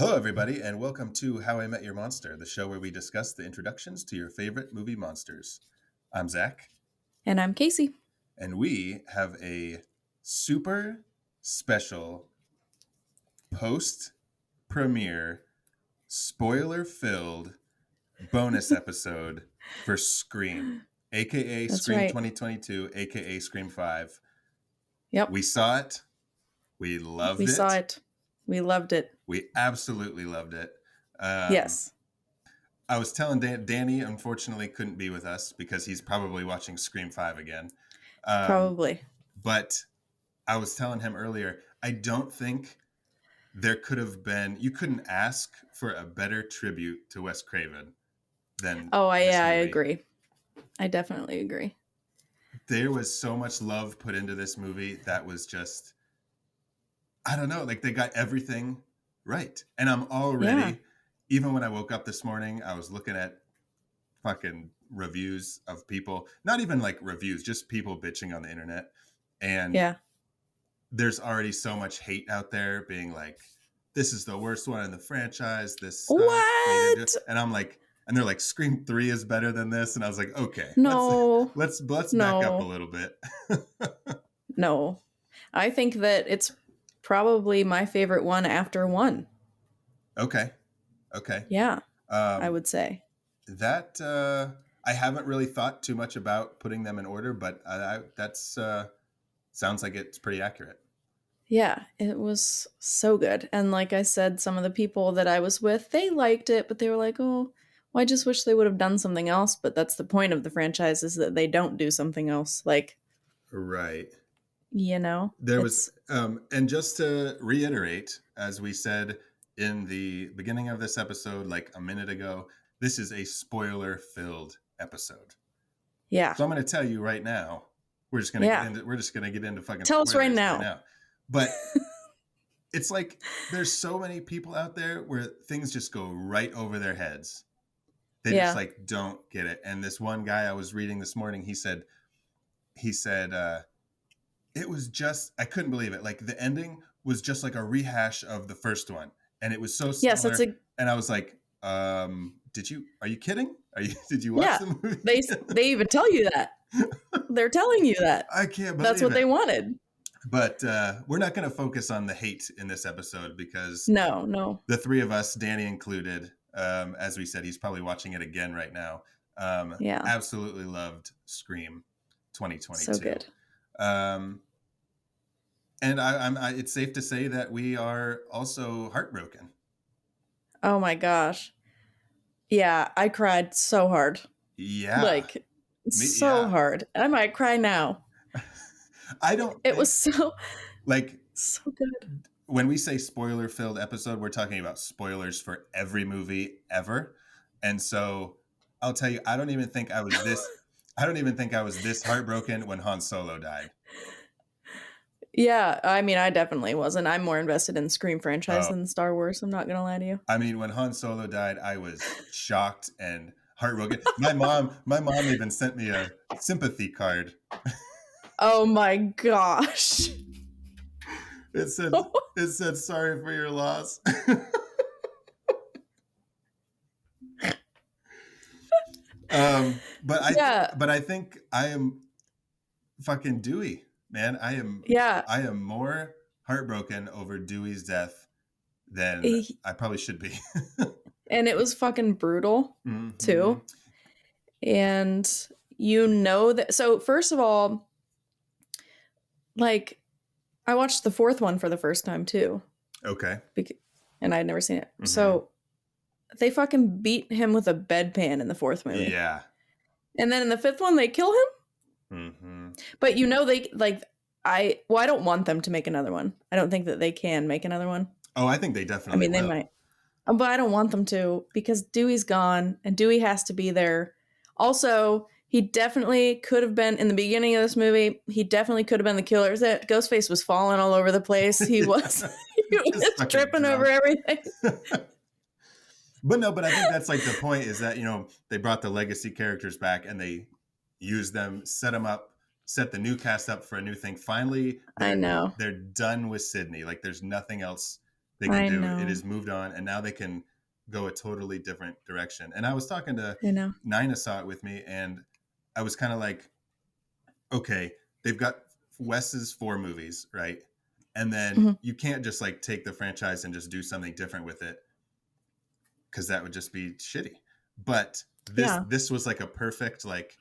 Hello, everybody, and welcome to How I Met Your Monster, the show where we discuss the introductions to your favorite movie monsters. I'm Zach, And I'm Casey. and we have a super special post premiere, spoiler filled bonus episode for Scream, aka That's Scream right. 2022, aka Scream 5. Yep. We saw it, we We loved saw it, it. We loved it. we absolutely loved it. Yes. I was telling Danny, unfortunately, couldn't be with us because he's probably watching Scream 5 again. Probably. But I was telling him earlier, I don't think there could have been, you couldn't ask for a better tribute to Wes Craven than Oh, this I movie. agree. I definitely agree. There was so much love put into this movie that was just, I don't know, like they got everything right. And I'm already, even when I woke up this morning, I was looking at fucking reviews of people, not even like reviews, just people bitching on the internet. And Yeah. there's already so much hate out there being like, this is the worst one in the franchise. This sucks. What? And I'm like, and they're like, Scream 3 is better than this. And I was like, okay, No. let's back up a No. little bit. No. I think that it's probably my favorite one after one. Okay. Yeah, I Um, would say. that I haven't really thought too much about putting them in order, but that's sounds like it's pretty accurate. Yeah, it was so good. And like I said, some of the people that I was with, they liked it, but they were like, oh, well, I just wish they would have done something else. But that's the point of the franchise is that they don't do something else. Like, Right. There was, it's, and just to reiterate, as we said in the beginning of this episode, like a minute ago, this is a spoiler-filled episode. yeah. So I'm going to tell you right now, we're just going to Yeah. get into fucking Tell us right spoilers now. But it's like there's so many people out there where things just go right over their heads. They just Yeah. like don't get it. And this one guy I was reading this morning, he said, it was just, I couldn't believe it. Like the ending was just like a rehash of the first one. And it was so Yes, similar. And I was like, are you kidding? Did you watch yeah. the movie? They even tell you that. They're telling you that. I can't believe That's what they wanted. But we're not going to focus on the hate in this episode because No. the three of us, Danny included, as we said, he's probably watching it again right now. Yeah. Absolutely loved Scream 2022. So good. And it's safe to say that we are also heartbroken. Oh my gosh. Yeah, I cried so hard. Yeah. Like, so hard. I might cry now. It was so good. When we say spoiler filled episode, we're talking about spoilers for every movie ever. And so I'll tell you, I don't even think I was this heartbroken when Han Solo died. Yeah, I mean, I definitely wasn't. I'm more invested in the Scream franchise than Star Wars. I'm not going to lie to you. I mean, when Han Solo died, I was shocked and heartbroken. My mom even sent me a sympathy card. Oh my gosh. It said sorry for your loss. But I think I am fucking Dewey, man. I am more heartbroken over Dewey's death than I probably should be. And it was fucking brutal too. And that. So first of all, like, I watched the fourth one for the first time too. Okay. And I'd never seen it. Mm-hmm. So they fucking beat him with a bedpan in the fourth movie. Yeah. And then in the fifth one, they kill him. Mm-hmm. But I don't want them to make another one. I don't think that they can make another one. Oh, I think they definitely will. They might. But I don't want them to because Dewey's gone and Dewey has to be there. Also, he definitely could have been in the beginning of this movie. He definitely could have been the killer. That Ghostface was falling all over the place. He was tripping over everything. But I think that's like the point is that, they brought the legacy characters back and they used them, set them up, set the new cast up for a new thing. Finally, I know they're done with Sydney. Like there's nothing else they can I do. It know. has moved on, and now they can go a totally different direction. And I was talking to I know. Nina, saw it with me, and I was kind of like, okay, they've got Wes's 4 movies, right? And then Mhm. you can't just like take the franchise and just do something different with it, because that would just be shitty. But Yeah. this was like a perfect, like,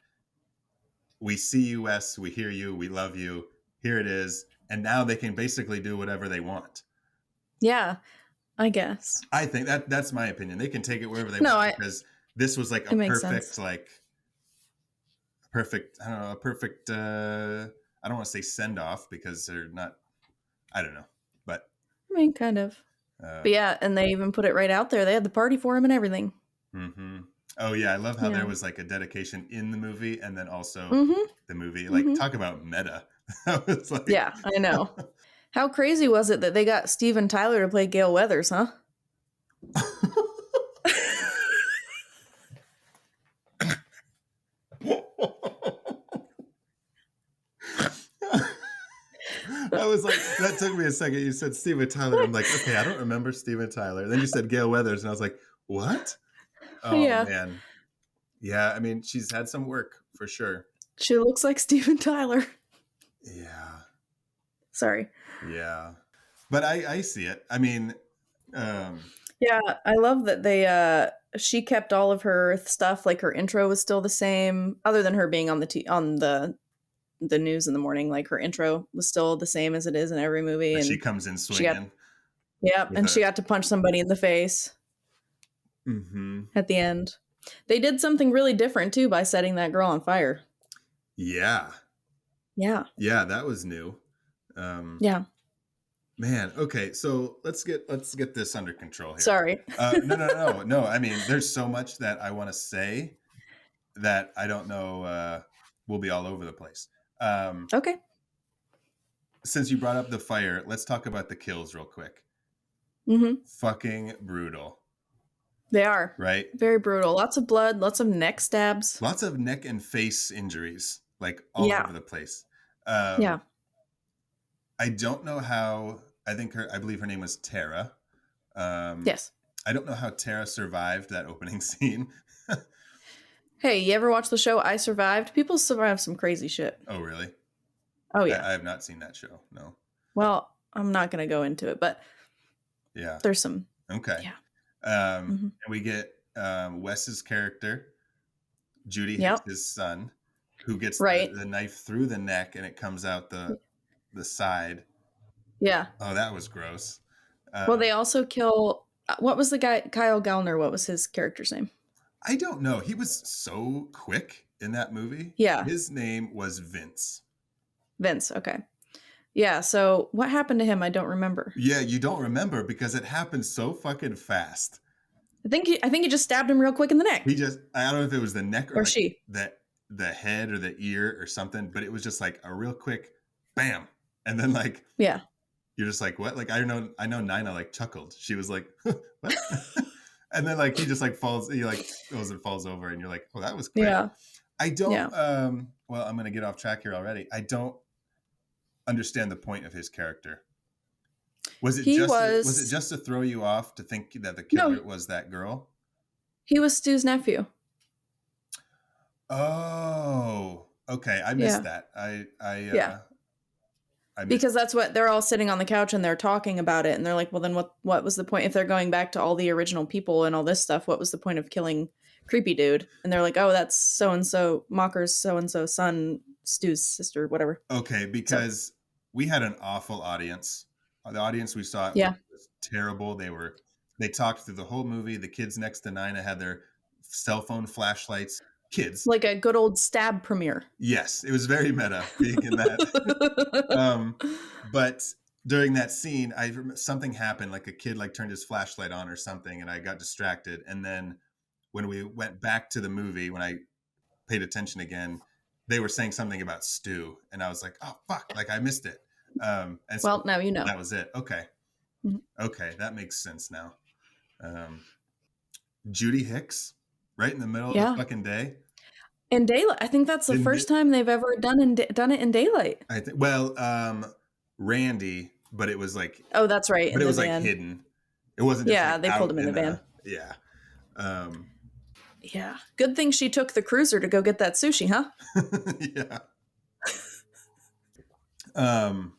we see you, Wes, we hear you, we love you, here it is, and now they can basically do whatever they want. Yeah, I guess. I think that's my opinion. They can take it wherever they No, want, because this was like a it makes perfect, sense. like perfect, I don't know, a perfect I don't want to say send off, because they're not, I don't know. But I mean, kind of. But yeah, and they even put it right out there. They had the party for him and everything. mm-hmm. Oh yeah, I love how there Yeah. was like a dedication in the movie, and then also Mm-hmm. the movie. Like, Mm-hmm. talk about meta. I was like, Yeah, I know. How crazy was it that they got Steven Tyler to play Gale Weathers, huh? I was like, that took me a second. You said Steven Tyler. I'm like, okay, I don't remember Steven Tyler. Then you said Gale Weathers, and I was like, what? Oh Yeah. man. Yeah, I mean, she's had some work for sure. She looks like Steven Tyler. Yeah. Sorry. Yeah. But I see it. I mean, Yeah, I love that they she kept all of her stuff, like her intro was still the same, other than her being on the news in the morning. Like her intro was still the same as it is in every movie, but she and comes in she got swinging with and she a. got to punch somebody in the face Mm-hmm. at the end. They did something really different too by setting that girl on fire. Yeah. Yeah. Yeah, that was new. Yeah. Man, okay, so let's get this under control here. Sorry. No. I mean, there's so much that I want to say that I don't know. We'll be all over the place. Okay. Since you brought up the fire, let's talk about the kills real quick. Mm-hmm. Fucking brutal. They are. Right? Very brutal. Lots of blood, lots of neck stabs. Lots of neck and face injuries, like all over the place. Yeah. I don't know how. I believe her name was Tara. Yes. I don't know how Tara survived that opening scene. Hey, you ever watch the show I Survived? People survive some crazy shit. Oh, really? Oh, yeah. I have not seen that show. No. Well, I'm not going to go into it, but yeah, there's some. Okay. Yeah. And we get Wes's character, Judy Hicks' son, who gets the knife through the neck, and it comes out the side. Yeah. Oh, that was gross. Well, they also kill. What was the guy? Kyle Gallner. What was his character's name? I don't know. He was so quick in that movie. Yeah. His name was Vince. Vince. Okay. Yeah. So what happened to him? I don't remember. Yeah, you don't remember because it happened so fucking fast. I think he just stabbed him real quick in the neck. I don't know if it was the neck or like she. the head or the ear or something, but it was just like a real quick bam. And then like, yeah, you're just like, what? Like, I know Nina like chuckled. She was like, what? And then like, he just like falls, he like goes and falls over, and you're like, oh, that was quick. Yeah. I don't, well, I'm going to get off track here already. I don't understand the point of his character. Was it just to throw you off to think that the killer was that girl? He was Stu's nephew. Oh, okay. I missed that. Because that's what they're all sitting on the couch and they're talking about it, and they're like, well, then what was the point if they're going back to all the original people and all this stuff? What was the point of killing creepy dude? And they're like, oh, that's so and so Mocker's so and so son, Stu's sister, whatever. Okay, because we had an awful audience. The audience we saw was terrible. They talked through the whole movie. The kids next to Nina had their cell phone flashlights. Kids, like a good old stab premiere. Yes, it was very meta being in that. But during that scene, something happened. Like a kid like turned his flashlight on or something, and I got distracted. And then when we went back to the movie, when I paid attention again, they were saying something about Stu, and I was like, "Oh fuck!" Like I missed it. And well, now you know. That was it. Okay, okay, that makes sense now. Judy Hicks, right in the middle of the fucking day. In daylight, I think that's the first time they've ever done it in daylight. I think. Well, Randy, but it was like. Oh, that's right. But it was like hidden. It wasn't just Yeah, like they pulled out him in the van. yeah. Um, Yeah. Good thing she took the cruiser to go get that sushi, huh? yeah. Um,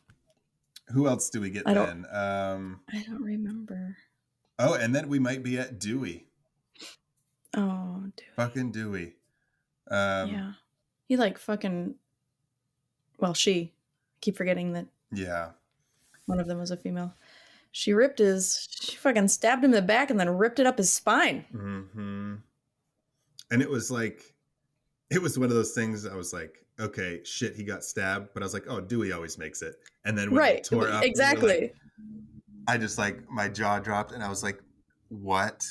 who else do we get I don't then? I don't remember. Oh, and then we might be at Dewey. Oh, dude. Fucking Dewey. Yeah. He like fucking well, she keep forgetting that Yeah. one of them was a female. She fucking stabbed him in the back and then ripped it up his spine. Mm-hmm. And it was one of those things I was like, okay, shit, he got stabbed. But I was like, oh, Dewey always makes it. And then when they Right. tore up, Exactly. I just like, my jaw dropped and I was like, what?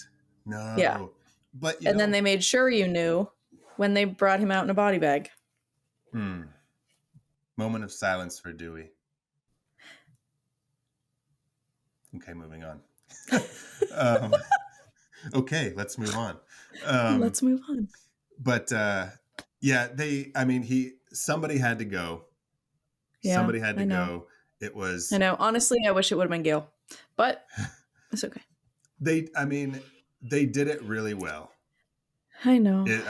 No. Yeah. But, And then they made sure you knew when they brought him out in a body bag. Moment of silence for Dewey. Okay, moving on. Okay, let's move on. Let's move on. But yeah, somebody had to go. Yeah, Somebody had to I know. go. It was. I know. Honestly, I wish it would have been Gail, but it's okay. They did it really well. I know. It's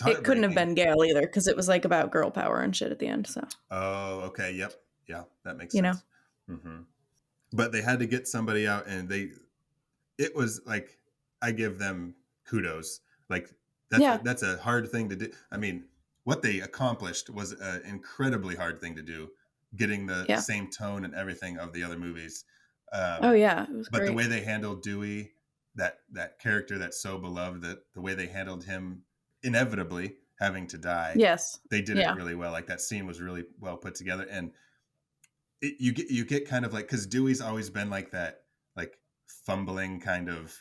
it couldn't have been Gail either because it was like about girl power and shit at the end. So. Oh, okay. Yep. Yeah, that makes you sense. know. Mm-hmm. But they had to get somebody out, and it was like, I give them kudos. Like that's a hard thing to do. I mean, what they accomplished was an incredibly hard thing to do, getting the same tone and everything of the other movies. Oh yeah, it was but great. The way they handled Dewey, that character that's so beloved, the way they handled him inevitably having to die. Yes, they did it really well. Like that scene was really well put together, and you get kind of like, because Dewey's always been like that, like fumbling kind of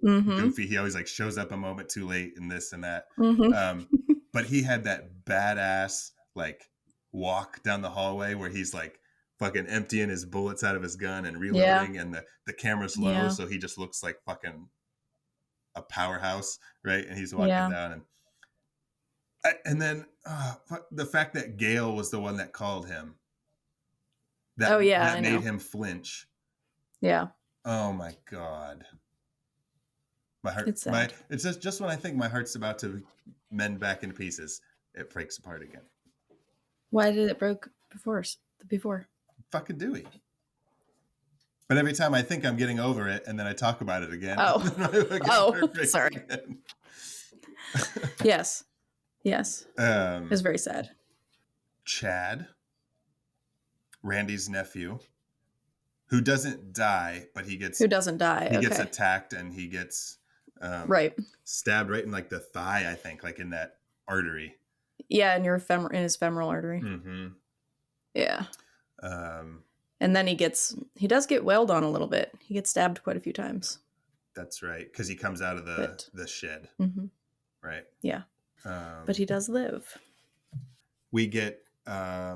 goofy. He always like shows up a moment too late and this and that. But he had that badass like walk down the hallway where he's like fucking emptying his bullets out of his gun and reloading, and the camera's low, so he just looks like fucking a powerhouse, right? And he's walking down, and then the fact that Gail was the one that called him, that made him flinch. Yeah. Oh my God. My heart. It's sad. It's just when I think my heart's about to mend back into pieces, it breaks apart again. Why did it break before? Fucking Dewey. But every time I think I'm getting over it, and then I talk about it again. Sorry. Again. Yes. It was very sad. Chad, Randy's nephew, who doesn't die, but he gets gets attacked, and he gets stabbed right in like the thigh, I think, like in that artery. Yeah, in his femoral artery. Mm-hmm. Yeah. And then he does get wailed on a little bit. He gets stabbed quite a few times. That's right, because he comes out of the shed. Mm-hmm. Right. Yeah. But he does live. We get, oh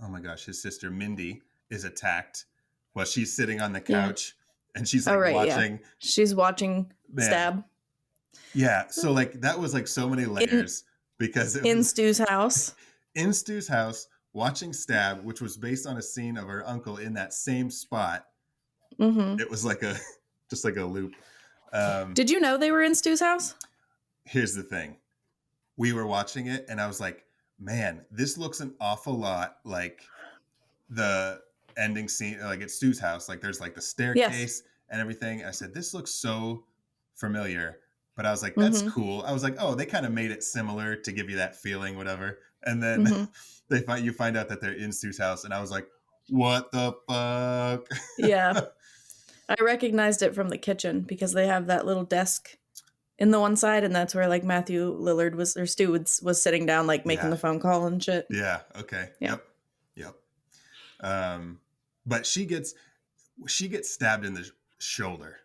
my gosh, his sister Mindy is attacked while she's sitting on the couch, and she's like watching. Yeah. She's watching Stab. Yeah. So like that was like so many layers because it was Stu's house. In Stu's house, watching Stab, which was based on a scene of her uncle in that same spot. Mm-hmm. It was like just like a loop. Did you know they were in Stu's house? Here's the thing. We were watching it and I was like, man, this looks an awful lot like the ending scene, like at Stu's house. Like there's like the staircase and everything. I said, this looks so familiar, but I was like, that's cool. I was like, oh, they kind of made it similar to give you that feeling, whatever. And then you find out that they're in Stu's house, and I was like, what the fuck? Yeah. I recognized it from the kitchen because they have that little desk in the one side, and that's where like Matthew Lillard Stu was sitting down, like making the phone call and shit. Yeah. Okay. Yeah. Yep. But she gets stabbed in the shoulder.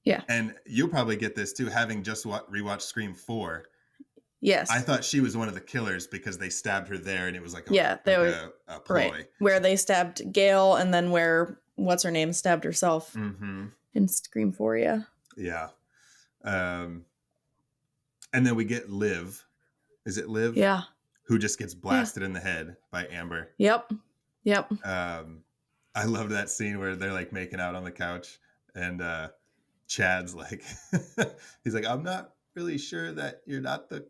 Yeah. And you'll probably get this too, having just rewatched Scream 4. Yes. I thought she was one of the killers because they stabbed her there, and it was like a ploy. Right. Where they stabbed Gail, and then where what's her name stabbed herself in Scream 4. Yeah. Yeah. And then we get Liv. Is it Liv? Yeah. Who just gets blasted in the head by Amber. Yep. And I love that scene where they're like making out on the couch and Chad's like he's like, I'm not really sure that you're not the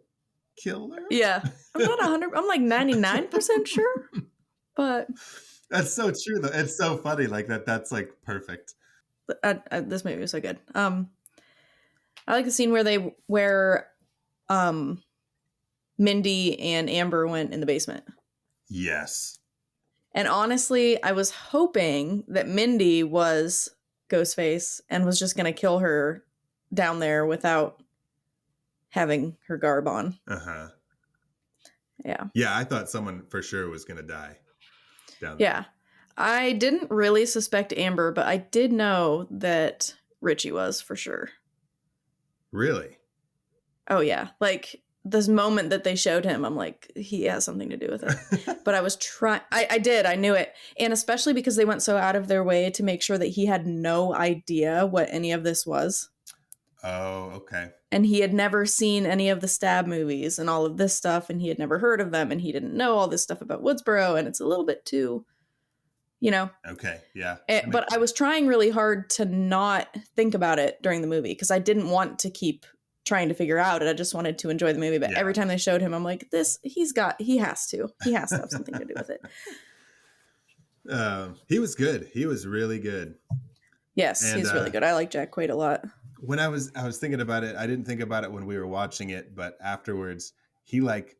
killer. Yeah. I'm not 100, I'm like 99% sure, but That's so true though. It's so funny like that's like perfect. this movie was so good. I like the scene where Mindy and Amber went in the basement. Yes. And honestly, I was hoping that Mindy was Ghostface and was just going to kill her down there without having her garb on. Uh-huh. Yeah. Yeah, I thought someone for sure was gonna die down there. Yeah. I didn't really suspect Amber, but I did know that Richie was for sure. Really? Oh, yeah. Like this moment that they showed him, I'm like, he has something to do with it. But I was trying, I did, I knew it. And especially because they went so out of their way to make sure that he had no idea what any of this was. Oh, okay. And he had never seen any of the Stab movies and all of this stuff, and he had never heard of them, and he didn't know all this stuff about Woodsboro, and it's a little bit too, you know. Okay, yeah. But I was trying really hard to not think about it during the movie because I didn't want to keep trying to figure out it. I just wanted to enjoy the movie. But Yeah. every time they showed him, I'm like, he has to have something to do with it. He was good. He was really good. Yes, And, he's really good. I like Jack Quaid a lot. When I was thinking about it, I didn't think about it when we were watching it, but afterwards, he like,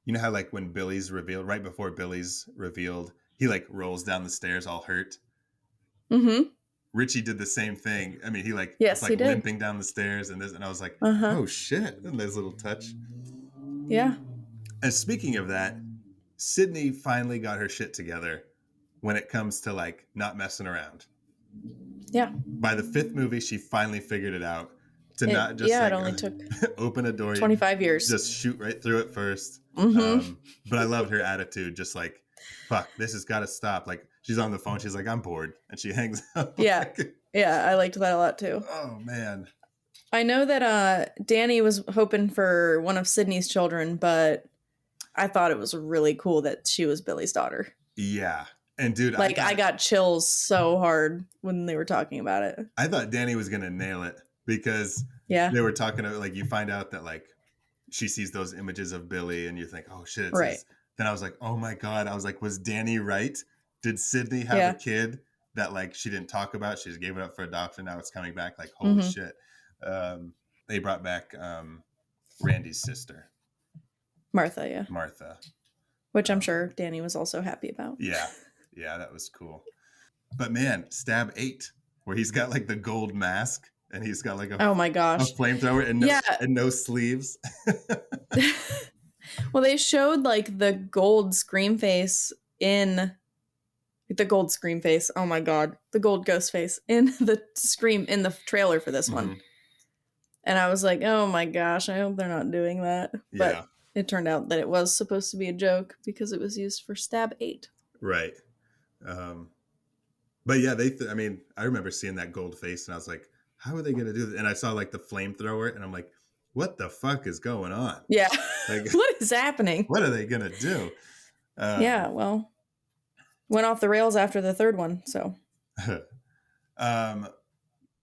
you know how like when Billy's revealed, right before Billy's revealed, he like rolls down the stairs all hurt. Mm-hmm. Richie did the same thing. I mean, he like Yes, was he like did. limping down the stairs and I was like, Uh-huh. oh shit, and this little touch. Yeah. And speaking of that, Sydney finally got her shit together when it comes to like not messing around. Yeah. By the 5th movie, she finally figured it out to not just it like only took open a door, 25 years. just shoot right through it first. Mm-hmm. But I loved her attitude, just like, fuck, this has got to stop. Like she's on the phone, she's like, I'm bored, and she hangs up. Yeah. Yeah, I liked that a lot too. Oh man. I know that Danny was hoping for one of Sydney's children, but I thought it was really cool that she was Billy's daughter. Yeah. And dude, Like I got chills so hard when they were talking about it. I thought Danny was gonna nail it because Yeah. they were talking about like you find out that like she sees those images of Billy and you think, oh shit, it's Right. his. Then I was like, oh my god, I was like, was Danny right? Did Sydney have a kid that like she didn't talk about? She just gave it up for adoption. Now it's coming back. Like holy shit. They brought back Randy's sister, Martha, yeah. Martha, Which I'm sure Danny was also happy about. Yeah. Yeah, that was cool. But man, Stab 8, where he's got like the gold mask and he's got like oh my gosh, a flamethrower and no sleeves. Well, they showed like the gold scream face in the gold scream face. Oh my god, the gold ghost face in the trailer for this one. And I was like, oh my gosh, I hope they're not doing that. But it turned out that it was supposed to be a joke because it was used for Stab 8. Right. But yeah, I remember seeing that gold face and I was like, how are they going to do this? And I saw like the flamethrower and I'm like, what the fuck is going on? Yeah. Like, what is happening? What are they going to do? Yeah, well, went off the rails after the third one, so.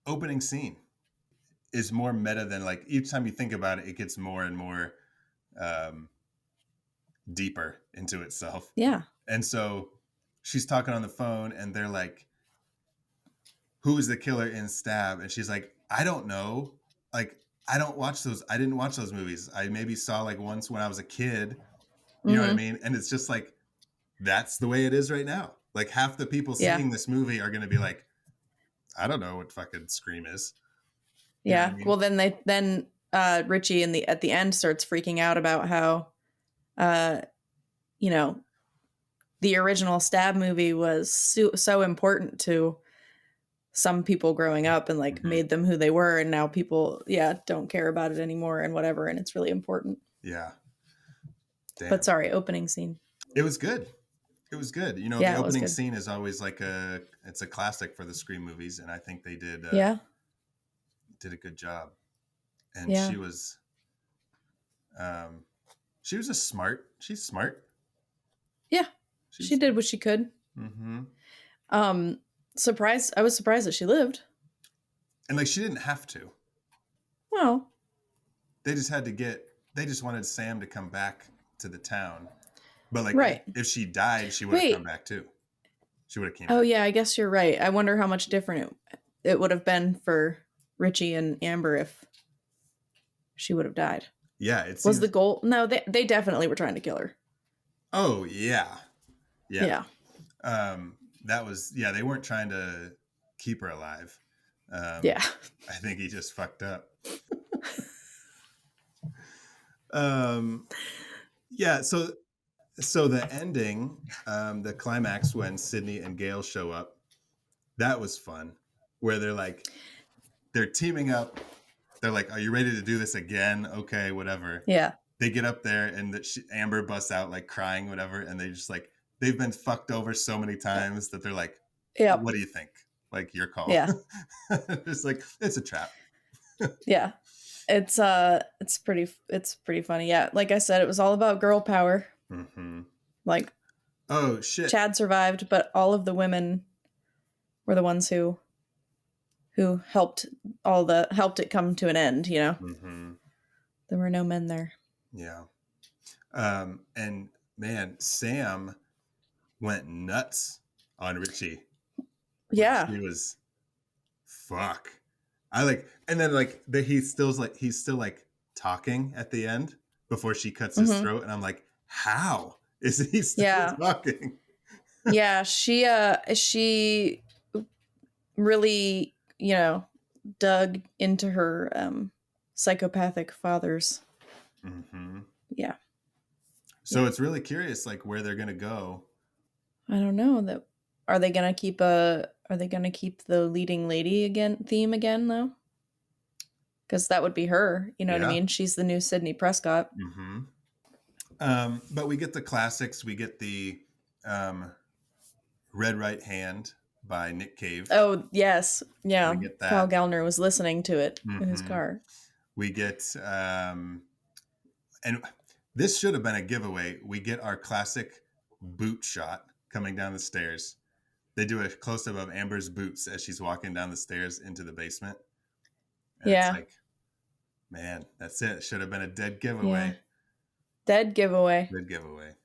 Opening scene is more meta than like each time you think about it, it gets more and more deeper into itself. Yeah. And so she's talking on the phone and they're like, who's the killer in Stab? And she's like, I don't know. Like, I didn't watch those movies. I maybe saw like once when I was a kid. You know what I mean? And it's just like, that's the way it is right now. Like half the people seeing this movie are going to be like, I don't know what fucking Scream is. You know what I mean? Well, then Richie at the end starts freaking out about how, the original Stab movie was so important to some people growing up and like made them who they were. And now people, don't care about it anymore and whatever. And it's really important. Yeah. Damn. But sorry, opening scene. It was good. It was good. You know, the opening scene is always like it's a classic for the Scream movies. And I think they did a good job. And she's smart. Yeah. She did what she could. Mm-hmm. Um, surprised. I was surprised that she lived. And like she didn't have to. Well, They just had to get. They just wanted Sam to come back to the town. But like right. if she died, she would have come Wait. back too. She would have came Oh back. yeah, I guess you're right. I wonder how much different it would have been for Richie and Amber if she would have died. Yeah, it Was seems. the goal? No, they definitely were trying to kill her. Oh yeah, yeah. Yeah. That was They weren't trying to keep her alive. Yeah. I think he just fucked up. um, yeah. So the ending, the climax when Sydney and Gail show up, that was fun. Where they're teaming up. They're like, "Are you ready to do this again?" Okay, whatever. Yeah. They get up there and Amber busts out like crying, whatever, and they just like they've been fucked over so many times that they're like, Yeah. "What do you think? Like your call." Yeah. It's like it's a trap. Yeah. It's pretty funny. Yeah. Like I said, it was all about girl power. Mm-hmm. Like, oh shit, Chad survived, but all of the women were the ones who helped it come to an end, you know. Mm-hmm. There were no men there. Yeah. And man, Sam went nuts on Richie. Yeah. He was fuck. And then he's still like talking at the end before she cuts his throat, and I'm like, how is he still talking? Yeah, she really, dug into her psychopathic father's. Mm-hmm. Yeah. So it's really curious, like where they're gonna go. I don't know. Are they gonna keep the leading lady theme again though? Because that would be her. You know what I mean? She's the new Sidney Prescott. Mm-hmm. But we get the classics. We get the Red Right Hand by Nick Cave. Oh yes, yeah. We get that. Kyle Gallner was listening to it in his car. We get and this should have been a giveaway. We get our classic boot shot coming down the stairs. They do a close-up of Amber's boots as she's walking down the stairs into the basement. And it's like, man, that's it. Should have been a dead giveaway. Yeah. Dead giveaway. Dead giveaway.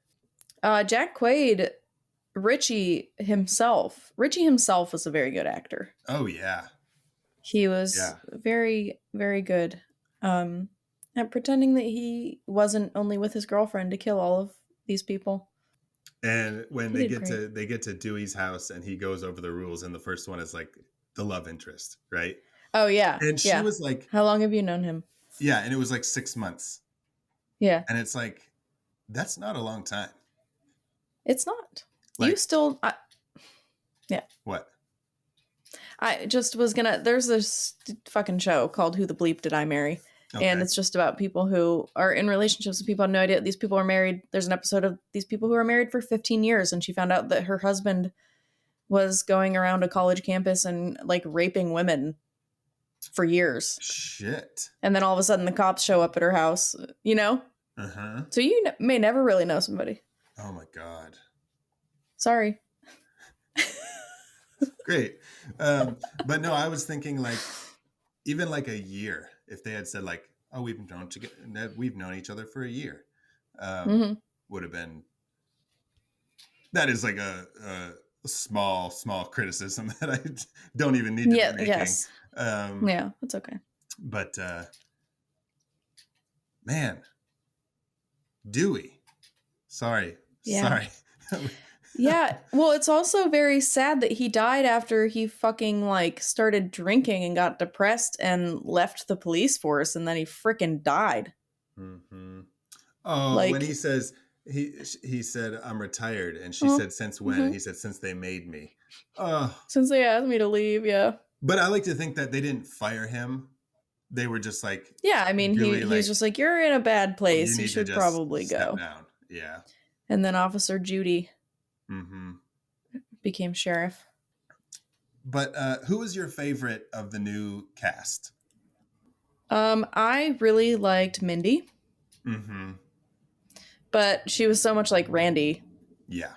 Jack Quaid, Richie himself was a very good actor. Oh yeah. He was very, very good. At pretending that he wasn't only with his girlfriend to kill all of these people. And when they get to Dewey's house and he goes over the rules, and the first one is like the love interest, right? Oh yeah. And she was like, how long have you known him? Yeah, and it was like 6 months. Yeah. And it's like, that's not a long time. It's not. Like, you still yeah. What? I just was gonna there's this fucking show called Who the Bleep Did I Marry? Okay. And it's just about people who are in relationships with people have no idea these people are married. There's an episode of these people who are married for 15 years, and she found out that her husband was going around a college campus and like raping women for years. Shit. And then all of a sudden the cops show up at her house, you know? Uh-huh. So you may never really know somebody. Oh my God. Sorry. Great. But no, I was thinking like even like a year, if they had said like, oh, we've known each other for a year, would have been, that is like a small criticism that I don't even need to be making. Yes. Yeah, that's okay. But man, Dewey. Sorry. Yeah, well, it's also very sad that he died after he fucking like started drinking and got depressed and left the police force, and then he freaking died. Mm-hmm. Oh, like, when he says he said I'm retired, and she said since when? And he said since they made me. Since they asked me to leave, yeah. But I like to think that they didn't fire him. They were just like, yeah. I mean, really he was just like, you're in a bad place. You should probably go down. Yeah. And then Officer Judy. Mm-hmm. Became sheriff. But who was your favorite of the new cast? I really liked Mindy. Mm-hmm. But she was so much like Randy. Yeah.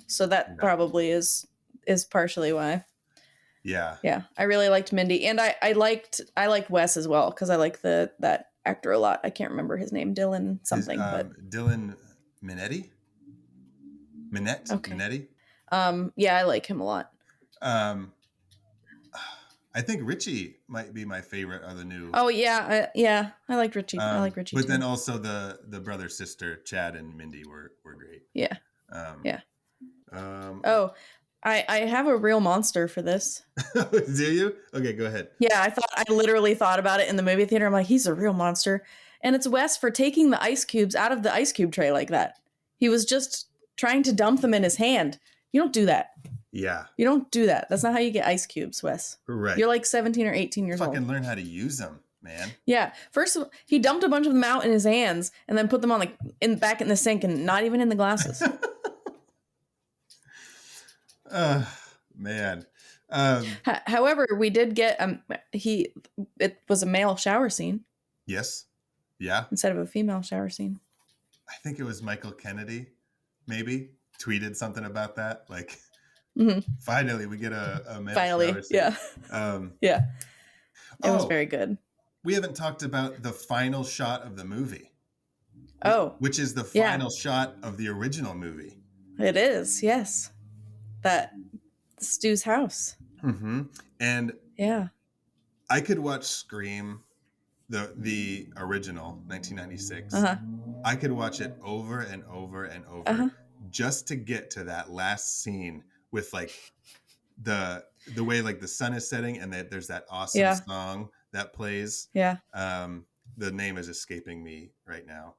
So that Yeah. probably is partially why. Yeah. Yeah, I really liked Mindy, and I liked Wes as well because I like that actor a lot. I can't remember his name, Dylan His something, but Dylan Minetti? okay. Minetti? Yeah, I like him a lot. Um, I think Richie might be my favorite of the new. Oh yeah, I like Richie. I like Richie But too. then also the brother sister Chad and Mindy were great. Yeah, Um, yeah. um, Oh, I have a real monster for this. do you? Okay, go ahead. Yeah, I literally thought about it in the movie theater. I'm like, he's a real monster, and it's Wes for taking the ice cubes out of the ice cube tray like that. He was just trying to dump them in his hand. You don't do that. Yeah. You don't do that. That's not how you get ice cubes, Wes. Right. You're like 17 or 18 years Fucking old. learn how to use them, man. Yeah. First, he dumped a bunch of them out in his hands and then put them on back in the sink and not even in the glasses. Man. However, we did get it was a male shower scene. Yes. Yeah. Instead of a female shower scene. I think it was Michael Kennedy, maybe tweeted something about that. Like, finally, we get a male shower scene. Yeah. Yeah. It was very good. We haven't talked about the final shot of the movie. Oh. Which is the final shot of the original movie. It is, yes. That Stu's house. Mm-hmm. And yeah, I could watch Scream, the original 1996. I could watch it over and over and over just to get to that last scene with like the way like the sun is setting and that there's that awesome song that plays. Yeah. The name is escaping me right now.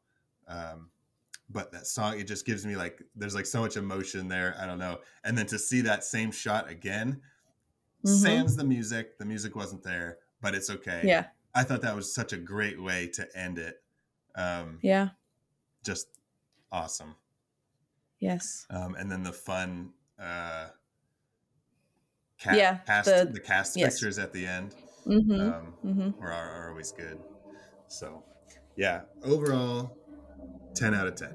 But that song, it just gives me like, there's like so much emotion there. I don't know. And then to see that same shot again, sans the music wasn't there, but it's okay. Yeah. I thought that was such a great way to end it. Yeah. Just awesome. Yes. And then the fun the cast pictures at the end are always good. So, yeah, overall, 10 out of 10.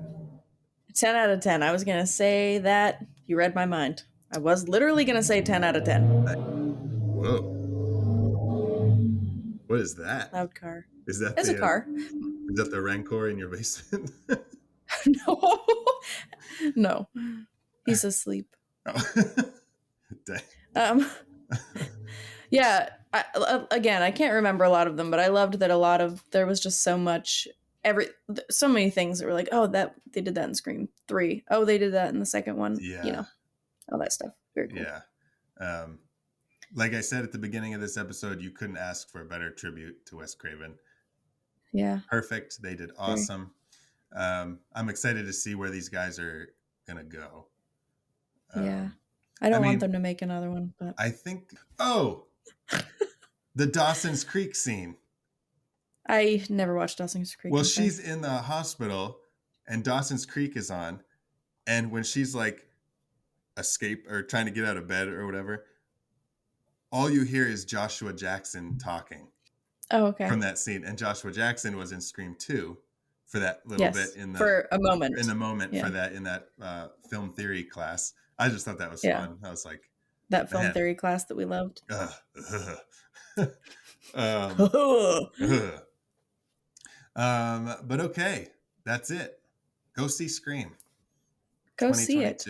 10 out of 10. I was going to say that. You read my mind. I was literally going to say 10 out of 10. Whoa. What is that? Loud car. Is that a car. Is that the Rancor in your basement? No. No. He's asleep. Dang. Yeah. Again, I can't remember a lot of them, but I loved that there was just so much, so many things that were like, oh, that they did that in Scream 3. Oh, they did that in the second one. Yeah. All that stuff. Very cool. Yeah. Like I said at the beginning of this episode, you couldn't ask for a better tribute to Wes Craven. Yeah. Perfect. They did awesome. I'm excited to see where these guys are going to go. Yeah. I don't want them to make another one, but I think, the Dawson's Creek scene. I never watched Dawson's Creek. Well, she's in the hospital and Dawson's Creek is on. And when she's like escape or trying to get out of bed or whatever, all you hear is Joshua Jackson talking. Oh, okay. From that scene. And Joshua Jackson was in Scream 2 for that little bit for a moment. In the moment for that, in that film theory class. I just thought that was fun. I was like, that film theory class that we loved. But okay, that's it. Go see Scream. Go see it.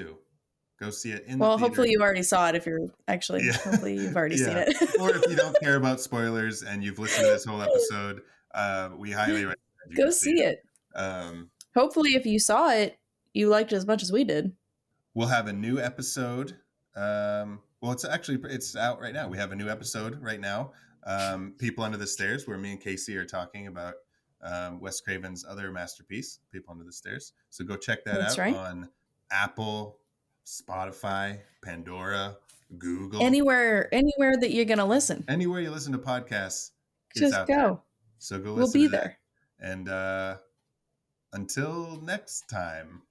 Go see it in the theater. Hopefully you already saw it if you're actually, hopefully you've already seen it. Or if you don't care about spoilers and you've listened to this whole episode, we highly recommend you go see it. Hopefully if you saw it, you liked it as much as we did. We'll have a new episode. Well, it's out right now. We have a new episode right now. People Under the Stairs, where me and Casey are talking about Wes Craven's other masterpiece, People Under the Stairs. So go check that out on Apple, Spotify, Pandora, Google. Anywhere that you're going to listen. Anywhere you listen to podcasts, just go. There. So go listen. We'll be there. And until next time.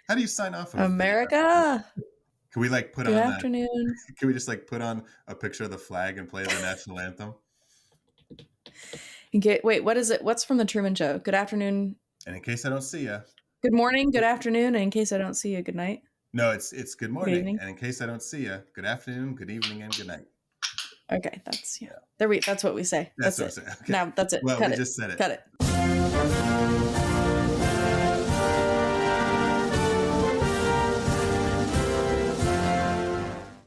How do you sign off? America. Can we like put Good on afternoon. Can we just like put on a picture of the flag and play the national anthem? Wait, what is it? What's from the Truman Show? Good afternoon. And in case I don't see you. Good morning, good afternoon, and in case I don't see you, good night. No, it's good Good morning, evening. and in case I don't see you, good afternoon, good evening, and good night. Okay, that's Yeah, there. That's what we say. that's That's what I'm it. saying. Okay. Now that's it. Well, Cut we it. just said it. Cut it.